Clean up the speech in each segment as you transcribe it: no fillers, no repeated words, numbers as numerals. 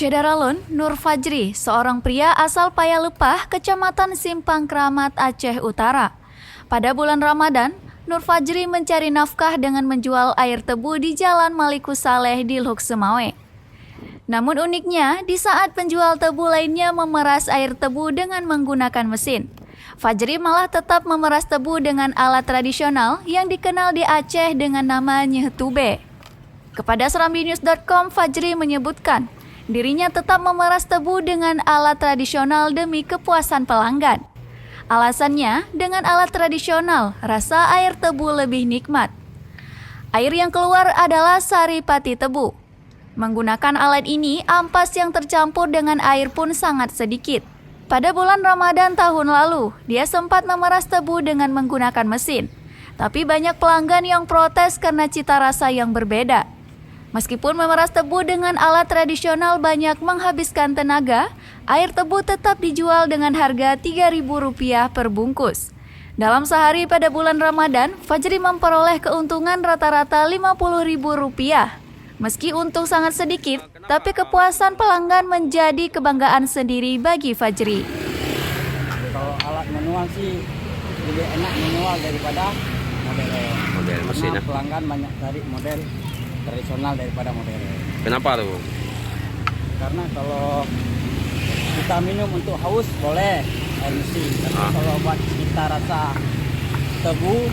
Syedaralun Nur Fajri, seorang pria asal Payalepah, Kecamatan Simpang Kramat, Aceh Utara. Pada bulan Ramadan, Nur Fajri mencari nafkah dengan menjual air tebu di Jalan Malikus Saleh di Lhok Semawe. Namun uniknya, di saat penjual tebu lainnya memeras air tebu dengan menggunakan mesin, Fajri malah tetap memeras tebu dengan alat tradisional yang dikenal di Aceh dengan nama Nyetube. Kepada serambinews.com, Fajri menyebutkan dirinya tetap memeras tebu dengan alat tradisional demi kepuasan pelanggan. Alasannya, dengan alat tradisional, rasa air tebu lebih nikmat. Air yang keluar adalah sari pati tebu. Menggunakan alat ini, ampas yang tercampur dengan air pun sangat sedikit. Pada bulan Ramadan tahun lalu, dia sempat memeras tebu dengan menggunakan mesin. Tapi banyak pelanggan yang protes karena cita rasa yang berbeda. Meskipun memeras tebu dengan alat tradisional banyak menghabiskan tenaga, air tebu tetap dijual dengan harga Rp3.000 per bungkus. Dalam sehari pada bulan Ramadan, Fajri memperoleh keuntungan rata-rata Rp50.000. Meski untung sangat sedikit, tapi kepuasan pelanggan menjadi kebanggaan sendiri bagi Fajri. Kalau alat manual sih lebih enak manual daripada model mesin. Pelanggan banyak cari model tradisional daripada modern. Kenapa tuh? Karena kalau kita minum untuk haus boleh air mesin, tapi kalau buat kita rasa tebu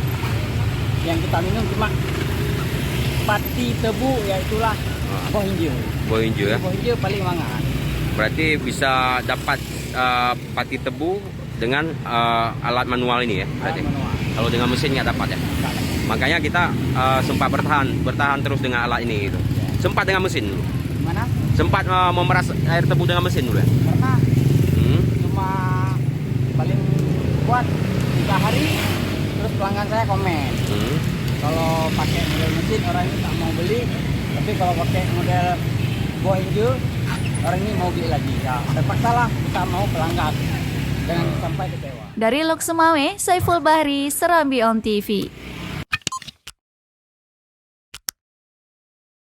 yang kita minum cuma pati tebu, ya itulah buah hijau. Buah hijau ya? Buah hijau paling mangan. Berarti bisa dapat pati tebu dengan alat manual ini ya? Berarti. Manual. Kalau dengan mesin nggak dapat ya? Makanya kita sempat bertahan terus dengan alat ini gitu. Sempat dengan mesin dulu. Mana? Sempat memeras air tebu dengan mesin dulu ya? Pernah. Cuma paling kuat 3 hari, terus pelanggan saya komen. Kalau pakai model mesin orang ini tak mau beli, tapi kalau pakai model buah hijau orang ini mau beli lagi. Ya, terpaksa lah kita mau pelanggan. Jangan sampai kecewa. Dari Lhok Semawe, Saiful Bahri, Serambi On TV.